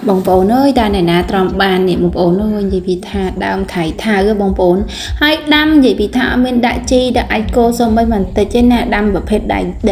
បងប្អូនអើយតាណែណាត្រង់បាននេះបងប្អូនអើយនិយាយពីថាដើមថៃថាបងប្អូនហើយដាំនិយាយពីថាអត់មានដាក់ជីដាក់អាចគោសូម្បីបន្តិចទេណាដាំប្រភេទ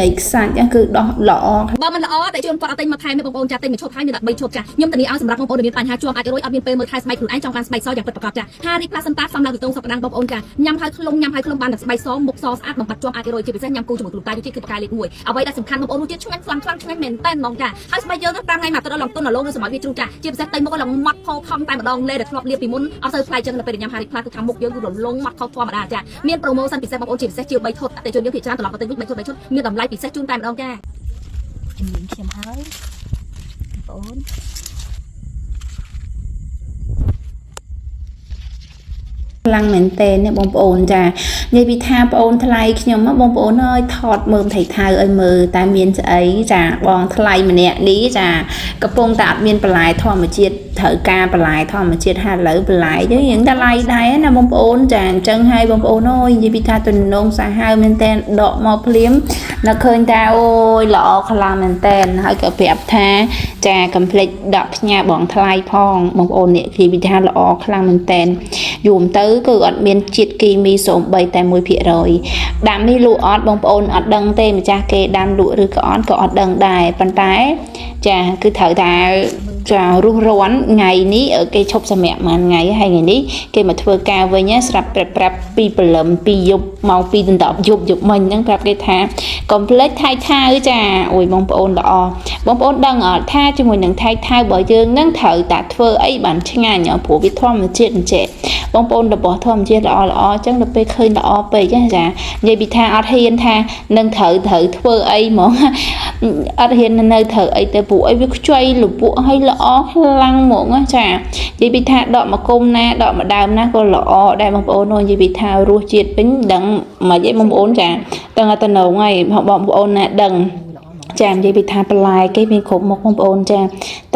ដីខ្សាច់គឺដោះល្អបើមិនល្អតែជួនគាត់អត់ទិញមកថែមទេបងប្អូនចាទិញមកឈប់ហើយមាន13ឈប់ចាខ្ញុំតានីឲ្យសម្រាប់បងប្អូនដែលមានបញ្ហាជាប់អាចរួយអត់មានពេលមើលថែស្បែកខ្លួនឯងចង់បានស្បែកសយ៉ាងពិតប្រាកដចាហារីផ្លាសិនតាសំឡើងទៅតងសុកដាំបងប្អូនចាញ៉ាំហើយខ្លុំបានតែស្បែកសមុខសស្អាតបំបត្តិជាប់អាចរួយជាពិសេសញ៉ាំគូជាមួយគ្រូតាយុតិគឺបកាយលេខ1អ្វីដែលសំខាន់បងប្អូនរសជាតិឆ្ងាញ់ខ្លាំងឆ្ងាញ់មែនតែនហ្មងចាហើយស្បែកយើង5ថ្ងៃមកទៅដល់ឡងទុនឡងនៅសម័យវាជ្រុះចាជាពិសេសតែមុខឡងម៉ត់ខោខំតែម្ដងលេដែលធ្លាប់លាបពីមុនអត់សូវថ្លៃចឹងនៅពេលញ៉ាំហារីផ្លាគឺខាងមុខយើងគឺរលងម៉ត់ខោធម្មតាចាមានប្រូម៉ូសិនពិសេសបងប្អូនជាពិសេសជា3ឈុតតែជនយើងភាគច្រើនត្រឡប់មកទិញវិញ3ឈុតមានតម្លៃពិសេសជូនតែម្ដងចាជំនាញខ្ញុំហើយបងប្អូនខ្លាំងមែនតើនេះបងប្អូនចានិយាយពីថាបងប្អូនថ្លៃខ្ញុំបងប្អូនអើយថតមើលថៃថៅឲ្យមើលតែមានស្អីចាបងថ្លៃម្នាក់នេះចាកំពុងតែអត់មានបន្លែធម្មជាតិត្រូវការបន្លែធម្មជាតិហាឥឡូវបន្លែយើងយ៉ាងថ្លៃដែរណាបងប្អូនចាអញ្ចឹងហើយបងប្អូនអើយនិយាយពីថាទំនងសាហាវមែនតើដកមកភ្លាមនៅឃើញថាអូយល្អខ្លាំងមែនតើហើយក៏ប្រាប់ថាចាកុំភ្លេចដកផ្ញើបងថ្លៃផងបងប្អូននេះនិយាយពីថាល្អខ្លាំងមែនតើយូរទៅគឺអត់មានជាតិគីមីសូម្បីតែ 1% ដាំនេះលក់អត់បងប្អូនអត់ដឹងទេម្ចាស់គេដាំលក់ឬក៏អត់ដឹងដែរប៉ុន្តែចាគឺត្រូវតែចារស់រាន់ថ្ងៃនេះគេឈប់សម្រាកមួយថ្ងៃហើយថ្ងៃនេះគេមកធ្វើការវិញស្រាប់ប្រាប់ពីព្រលឹមពីយប់មកពីដណ្ដប់យប់មិញហ្នឹងប្រាប់គេថាកុំភ្លេចថៃថៅចាអូយបងប្អូនល្អបងប្អូនដឹងអត់ថាជាមួយនឹងថៃថៅរបស់យើងហ្នឹងត្រូវតែធ្វើអីបានឆ្ងាញ់ព្រោះវាធម្មជាតិអញ្ចឹងបងប្អូនរបស់ធម្មជាតិល្អអញ្ចឹងដល់ពេលឃើញល្អពេកចានិយាយពីថាអត់ហ៊ានថានឹងត្រូវធ្វើអីហ្មងអត់ហ៊ាននៅត្រូវអីទៅពួកអីវាខ្ចីលពួកឲ្យល្អខ្លាំងហ្មងចានិយាយពីថាដកមកគុំណាដកមកដើមណាក៏ល្អដែរបងប្អូននិយាយពីថារសជាតិវិញដឹងមិនអីបងប្អូនចាដឹងតែណងហើយបងប្អូនណាដឹងចានិយាយពីថាបន្លែគេមានគ្រប់មុខបងប្អូនចា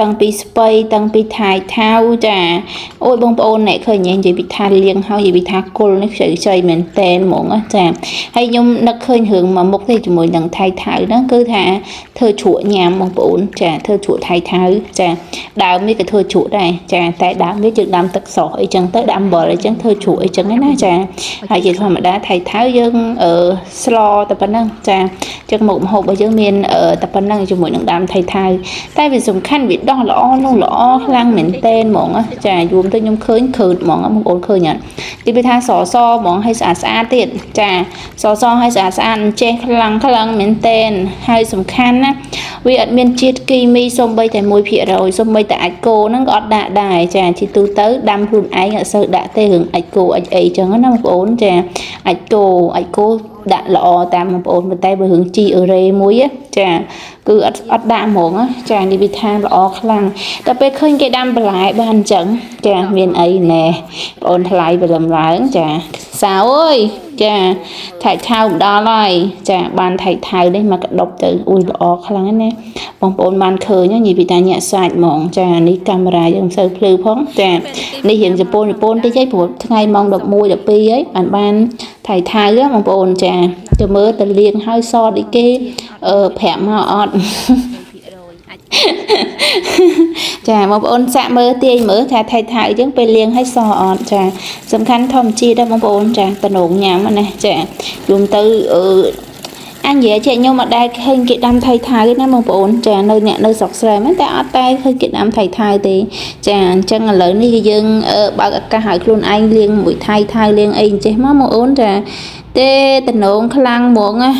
តាំងពីស្ពៃតាំងពីថៃថៅចាអូយបងប្អូនអ្នកឃើញនិយាយពីថាលៀងហើយនិយាយពីថាគុលនេះខ្ចីមែនតែនហ្មងចាហើយខ្ញុំនឹកឃើញរឿងមួយមុខទេជាមួយនឹងថៃថៅហ្នឹងគឺថាធ្វើជ្រក់ញ៉ាំបងប្អូនចាធ្វើជ្រក់ថៃថៅចាដើមនេះក៏ធ្វើជ្រក់ដែរចាតែដើមនេះយើងដាំទឹកស្រស់អីចឹងទៅដាំអំបិលអីចឹងធ្វើជ្រក់អីចឹងណាចាហើយជាធម្មតាថៃថៅយើងស្លតែប៉ុណ្ណឹងចាចឹងមុខម្ហូបរបស់យើងមានតែប៉ុណ្ណឹងជាមួយនឹងដើមថៃថៅតែវាសំខាន់វាដោះល្អខ្លាំងមែនតែនហ្មងចាយូរទៅខ្ញុំឃើញហ្មងបងប្អូនឃើញអត់ទីពីថាសហ្មងឲ្យស្អាតទៀតចាសឲ្យស្អាតចេះខ្លាំងមែនតែនហើយសំខាន់ណាវាអត់មានជាតិគីមីសូម្បីតែ 1% សូម្បីតែអាចគោហ្នឹងក៏អត់ដាក់ដែរចាជាទូទៅដាំខ្លួនឯងអត់សូវដាក់ទេរឿងអាចគោអាចអីចឹងណាបងប្អូនចាអាចគោដាក់ល្អតាមបងប្អូនប៉ុន្តែបើរឿងជីអឺរ៉េមួយចាគឺអត់ដាក់ហ្មងចានិយាយពីថាល្អខ្លាំងតែពេលឃើញគេដាំបន្លែបានអញ្ចឹងចាមានអីណែបងអូនថ្លៃព្រលឹមឡើងចាសៅអើយចាថៃថៅម្ដងហើយចាបានថៃថៅនេះមកកដប់ទៅអ៊ុយល្អខ្លាំងណាបងប្អូនបានឃើញនិយាយពីថាញាក់សាច់ហ្មងចានេះកាមេរ៉ាយើងមិនសូវភ្លឺផងចានេះរៀងជប៉ុនតិចហីព្រោះថ្ងៃម៉ោង11 12ហីបានថៃថៅបងប្អូនចាទៅមើលទៅលៀងហើយសដូចគេប្រាក់មកអត់ចាបងប្អូនសាក់មើលទាញមើលថាថៃថៅអញ្ចឹងពេលលៀងឲ្យសអត់ចាសំខាន់ធម្មជាតិដែរបងប្អូនចាតំណងញ៉ាំណាចាយំទៅអញនិយាយខ្ញុំអត់ដែលឃើញគេដាំថៃថៅណាបងប្អូនចានៅអ្នកនៅស្រុកស្រែមែនតែអត់តែឃើញគេដាំថៃថៅទេចាអញ្ចឹងឥឡូវនេះយើងបើកឱកាសឲ្យខ្លួនឯងលៀងមួយថៃថៅលៀងអីចេះមកបងប្អូនចាទេតំណងខ្លាំងហ្មងណា